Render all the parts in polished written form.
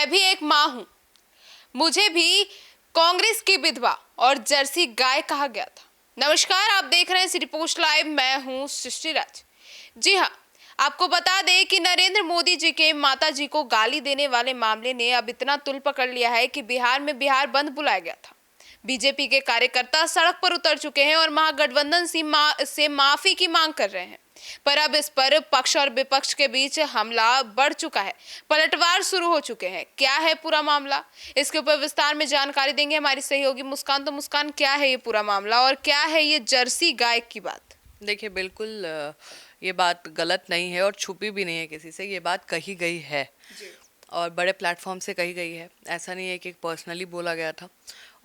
मैं भी एक माँ हूँ। मुझे भी कांग्रेस की विधवा और जर्सी गाय कहा गया था। नमस्कार, आप देख रहे हैं सिटी पोस्ट लाइव। मैं हूँ सृष्टि राज। जी हाँ, आपको बता दें कि नरेंद्र मोदी जी के माता जी को गाली देने वाले मामले ने अब इतना तुल पकड़ लिया है कि बिहार में बिहार बंद बुलाया गया था। बीजेपी के कार्यकर्ता सड़क पर उतर चुके हैं और महागठबंधन से माफी की मांग कर रहे हैं। पर अब इस पर पक्ष और विपक्ष के बीच हमला बढ़ चुका है, पलटवार शुरू हो चुके हैं। क्या है पूरा मामला, इसके ऊपर विस्तार में जानकारी देंगे हमारी सहयोगी मुस्कान। तो मुस्कान, क्या है ये पूरा मामला और क्या है ये जर्सी गाय की बात? देखिए, बिल्कुल ये बात गलत नहीं है और छुपी भी नहीं है किसी से। ये बात कही गई है और बड़े प्लेटफॉर्म से कही गई है। ऐसा नहीं है कि पर्सनली बोला गया था।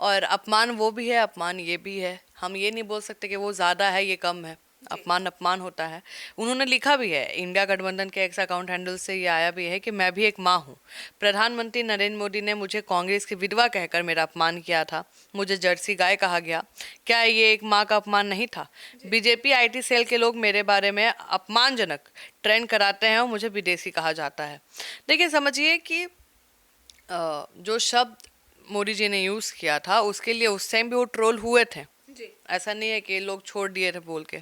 और अपमान वो भी है, अपमान ये भी है। हम ये नहीं बोल सकते कि वो ज़्यादा है, ये कम है। अपमान अपमान होता है। उन्होंने लिखा भी है, इंडिया गठबंधन के एक्स अकाउंट हैंडल से ये आया भी है कि मैं भी एक माँ हूँ। प्रधानमंत्री नरेंद्र मोदी ने मुझे कांग्रेस की विधवा कहकर मेरा अपमान किया था। मुझे जर्सी गाय कहा गया। क्या ये एक माँ का अपमान नहीं था? बीजेपी आईटी सेल के लोग मेरे बारे में अपमानजनक ट्रेंड कराते हैं और मुझे विदेशी कहा जाता है। देखिए, समझिए कि जो शब्द मोदी जी ने यूज़ किया था उसके लिए उस टाइम भी वो ट्रोल हुए थे। ऐसा नहीं है कि लोग छोड़ दिए थे बोल के।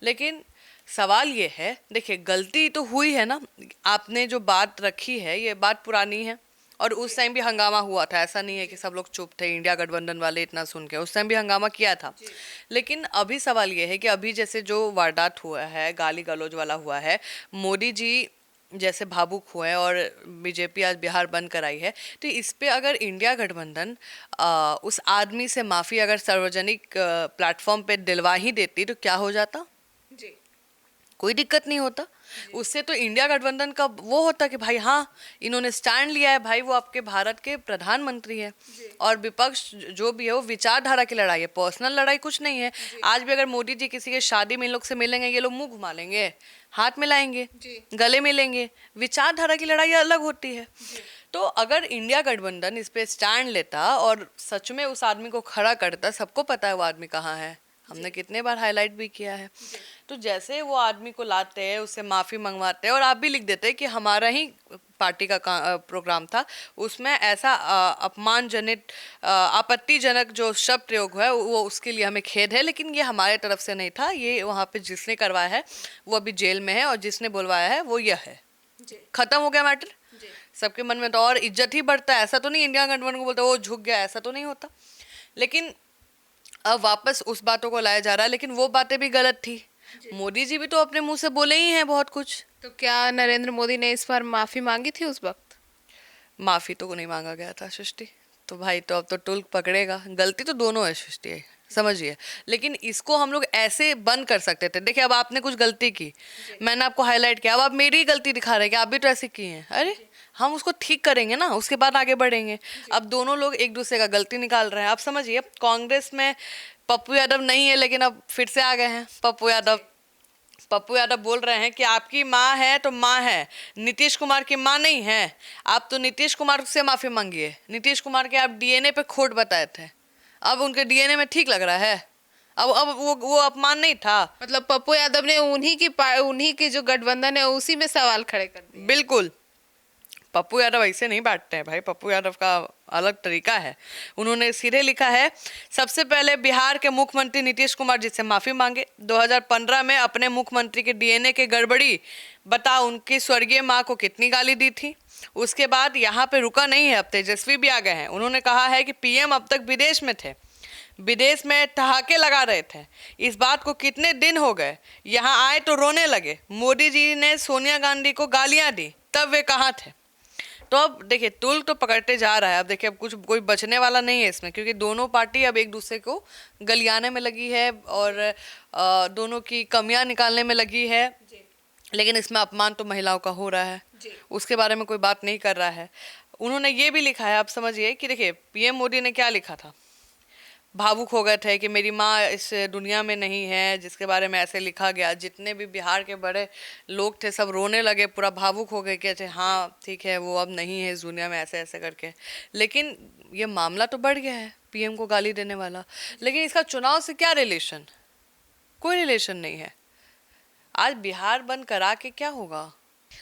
लेकिन सवाल ये है, देखिए गलती तो हुई है ना। आपने जो बात रखी है ये बात पुरानी है और उस टाइम भी हंगामा हुआ था। ऐसा नहीं है कि सब लोग चुप थे, इंडिया गठबंधन वाले इतना सुन के। उस टाइम भी हंगामा किया था। लेकिन अभी सवाल ये है कि अभी जैसे जो वारदात हुआ है, गाली गलौज वाला हुआ है, मोदी जी जैसे भावुक हुए और बीजेपी आज बिहार बंद कराई है, तो इस पे अगर इंडिया गठबंधन उस आदमी से माफ़ी अगर सार्वजनिक प्लेटफॉर्म पे दिलवा ही देती तो क्या हो जाता? जी, कोई दिक्कत नहीं होता। उससे तो इंडिया गठबंधन का वो होता कि भाई हाँ, इन्होंने स्टैंड लिया है, भाई वो आपके भारत के प्रधानमंत्री है। और विपक्ष जो भी है वो विचारधारा की लड़ाई है, पर्सनल लड़ाई कुछ नहीं है। आज भी अगर मोदी जी किसी के शादी में इन लोग से मिलेंगे, ये लोग मुंह घुमा लेंगे, हाथ मिलाएंगे, गले मिलेंगे। विचारधारा की लड़ाई अलग होती है। तो अगर इंडिया गठबंधन इस पे स्टैंड लेता और सच में उस आदमी को खड़ा करता, सबको पता है वो आदमी कहाँ है, हमने कितने बार हाईलाइट भी किया है। तो जैसे वो आदमी को लाते हैं, उससे माफ़ी मंगवाते हैं और आप भी लिख देते हैं कि हमारा ही पार्टी का प्रोग्राम था, उसमें ऐसा अपमानजनित आपत्तिजनक जो शब्द प्रयोग है वो उसके लिए हमें खेद है, लेकिन ये हमारे तरफ से नहीं था। ये वहाँ पे जिसने करवाया है वो अभी जेल में है और जिसने बुलवाया है वो यह है। खत्म हो गया मैटर। सबके मन में तो और इज्जत ही बढ़ता है। ऐसा तो नहीं इंडिया गठबंधन को बोलता वो झुक गया, ऐसा तो नहीं होता। लेकिन अब वापस उस बातों को लाया जा रहा है, लेकिन वो बातें भी गलत थी। मोदी जी भी तो अपने मुंह से बोले ही हैं बहुत कुछ। तो क्या नरेंद्र मोदी ने इस पर माफी मांगी थी उस वक्त? माफी तो नहीं मांगा गया था सृष्टि। तो भाई तो अब तो टुल्क पकड़ेगा। गलती तो दोनों है सृष्टि, समझिए। लेकिन इसको हम लोग ऐसे बंद कर सकते थे। देखिए, अब आपने कुछ गलती की, मैंने आपको हाईलाइट किया, अब आप मेरी ही गलती दिखा रहे हैं कि आप भी तो ऐसे किए हैं। अरे हम उसको ठीक करेंगे ना, उसके बाद आगे बढ़ेंगे। अब दोनों लोग एक दूसरे का गलती निकाल रहे हैं। आप समझिए, कांग्रेस में पप्पू यादव नहीं है, लेकिन अब फिर से आ गए हैं पप्पू यादव। पप्पू यादव बोल रहे हैं कि आपकी माँ है तो माँ है, नीतीश कुमार की माँ नहीं है। आप तो नीतीश कुमार से माफी मांगिए। नीतीश कुमार के आप डीएनए पे खोट बताए थे, अब उनके डीएनए में ठीक लग रहा है। अब वो अपमान नहीं था। मतलब पप्पू यादव ने उन्हीं की जो गठबंधन है उसी में सवाल खड़े कर दिए। बिल्कुल। पप्पू यादव ऐसे नहीं बांटते हैं भाई, पप्पू यादव का अलग तरीका है। उन्होंने सीधे लिखा है, सबसे पहले बिहार के मुख्यमंत्री नीतीश कुमार जी से माफी मांगे। 2015 में अपने मुख्यमंत्री के डीएनए के गड़बड़ी बता उनकी स्वर्गीय माँ को कितनी गाली दी थी। उसके बाद यहाँ पे रुका नहीं है, अब तेजस्वी भी आ गए हैं। उन्होंने कहा है कि पीएम अब तक विदेश में थे, विदेश में ठहाके लगा रहे थे। इस बात को कितने दिन हो गए, यहाँ आए तो रोने लगे। मोदी जी ने सोनिया गांधी को गालियां दी, तब वे कहाँ थे? तो अब देखिए, तुल तो पकड़ते जा रहा है। अब देखिए, अब कुछ कोई बचने वाला नहीं है इसमें, क्योंकि दोनों पार्टी अब एक दूसरे को गलियाने में लगी है और दोनों की कमियां निकालने में लगी है। लेकिन इसमें अपमान तो महिलाओं का हो रहा है, उसके बारे में कोई बात नहीं कर रहा है। उन्होंने ये भी लिखा है, आप समझिए कि देखिए पीएम मोदी ने क्या लिखा था। भावुक हो गए थे कि मेरी माँ इस दुनिया में नहीं है, जिसके बारे में ऐसे लिखा गया। जितने भी बिहार के बड़े लोग थे सब रोने लगे, पूरा भावुक हो गए कि अच्छा हाँ ठीक है, वो अब नहीं है इस दुनिया में, ऐसे ऐसे करके। लेकिन ये मामला तो बढ़ गया है, पीएम को गाली देने वाला। लेकिन इसका चुनाव से क्या रिलेशन? कोई रिलेशन नहीं है। आज बिहार बंद करा के क्या होगा?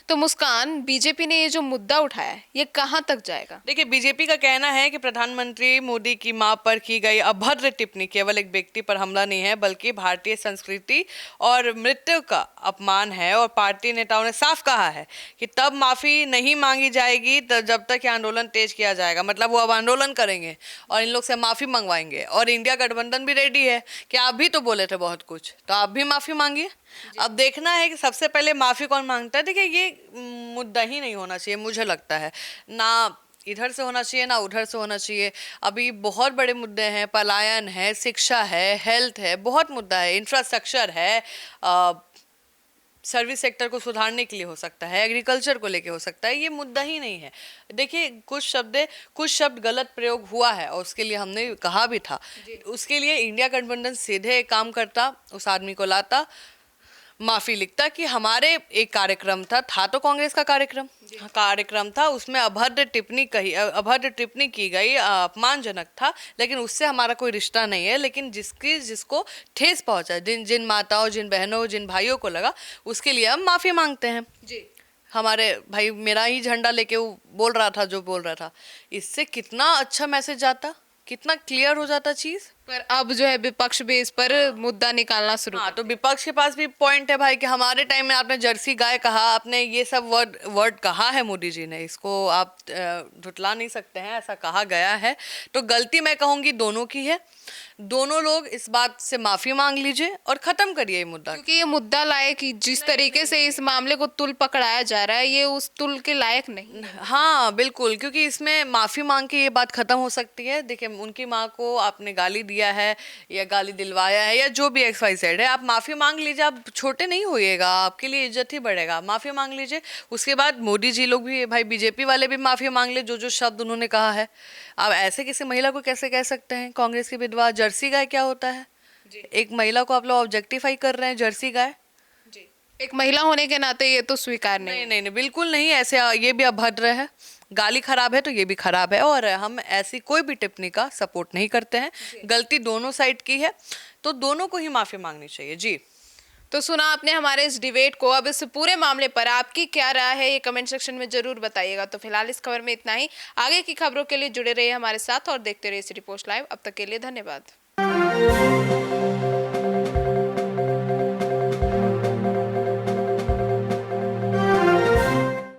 तो मुस्कान, बीजेपी ने ये जो मुद्दा उठाया है ये कहाँ तक जाएगा? देखिए, बीजेपी का कहना है कि प्रधानमंत्री मोदी की मां पर की गई अभद्र टिप्पणी केवल एक व्यक्ति पर हमला नहीं है, बल्कि भारतीय संस्कृति और मृत्यु का अपमान है। और पार्टी नेताओं ने साफ कहा है कि तब माफी नहीं मांगी जाएगी जब तक ये आंदोलन तेज किया जाएगा। मतलब वो अब आंदोलन करेंगे और इन लोग से माफी मंगवाएंगे। और इंडिया गठबंधन भी रेडी है कि आप भी तो बोले थे बहुत कुछ, तो आप भी माफी मांगिए। अब देखना है कि सबसे पहले माफी कौन मांगता है। देखिए, ये मुद्दा ही नहीं होना चाहिए, मुझे लगता है ना इधर से होना चाहिए ना उधर से होना चाहिए। अभी बहुत बड़े मुद्दे हैं, पलायन है, शिक्षा है, हेल्थ है, बहुत मुद्दा है, इंफ्रास्ट्रक्चर है, सर्विस सेक्टर को सुधारने के लिए हो सकता है, एग्रीकल्चर को लेके हो सकता है। ये मुद्दा ही नहीं है। देखिए, कुछ शब्द गलत प्रयोग हुआ है और उसके लिए हमने कहा भी था। उसके लिए इंडिया गठबंधन सीधे एक काम करता, उस आदमी को लाता, माफी लिखता कि हमारे एक कार्यक्रम था तो कांग्रेस का कार्यक्रम था, उसमें अभद्र टिप्पणी की गई, अपमानजनक था, लेकिन उससे हमारा कोई रिश्ता नहीं है। लेकिन जिसको ठेस पहुंचा, जिन माताओं, जिन बहनों, जिन भाइयों को लगा, उसके लिए हम माफी मांगते हैं। जी। हमारे भाई मेरा ही झंडा लेके वो बोल रहा था जो बोल रहा था, इससे कितना अच्छा मैसेज आता, कितना क्लियर हो जाता चीज। पर अब जो है विपक्ष भी इस पर मुद्दा निकालना शुरू हाँ, तो विपक्ष के पास भी पॉइंट है भाई कि हमारे टाइम में आपने जर्सी गाय कहा, आपने ये सब वर्ड कहा है, मोदी जी ने, इसको आप झुटला नहीं सकते हैं, ऐसा कहा गया है। तो गलती मैं कहूँगी दोनों की है। दोनों लोग इस बात से माफी मांग लीजिए और खत्म करिए ये मुद्दा, क्योंकि ये मुद्दा लायक ही, जिस तरीके से इस मामले को तुल पकड़ाया जा रहा है, ये उस तुल के लायक नहीं। हाँ बिल्कुल, क्योंकि इसमें माफी मांग के ये बात खत्म हो सकती है। देखिए, उनकी माँ को आपने गाली दिया है या गाली दिलवाया है या जो भी XYZ है, आप माफी मांग लीजिए। आप छोटे नहीं होइएगा, आपके लिए इज्जत ही बढ़ेगा। माफी मांग लीजिए। उसके बाद मोदी जी लोग भी, भाई बीजेपी वाले भी माफी मांग ले, जो शब्द उन्होंने कहा है। आप ऐसे किसी महिला को कैसे कह सकते हैं कांग्रेस की विधवा? जर्सी गाय क्या होता है? एक महिला को आप लोग ऑब्जेक्टिफाई कर रहे हैं, जर्सी गाय। एक महिला होने के नाते ये तो स्वीकार नहीं। नहीं, बिल्कुल नहीं। ऐसे ये भी अभद्र है, गाली खराब है तो ये भी खराब है। और हम ऐसी कोई भी टिप्पणी का सपोर्ट नहीं करते हैं। गलती दोनों साइड की है, तो दोनों को ही माफी मांगनी चाहिए। जी, तो सुना आपने हमारे इस डिबेट को। अब इस पूरे मामले पर आपकी क्या राय है, ये कमेंट सेक्शन में जरूर बताइएगा। तो फिलहाल इस खबर में इतना ही। आगे की खबरों के लिए जुड़े रहिए हमारे साथ और देखते रहिए सिटी पोस्ट लाइव। अब तक के लिए धन्यवाद।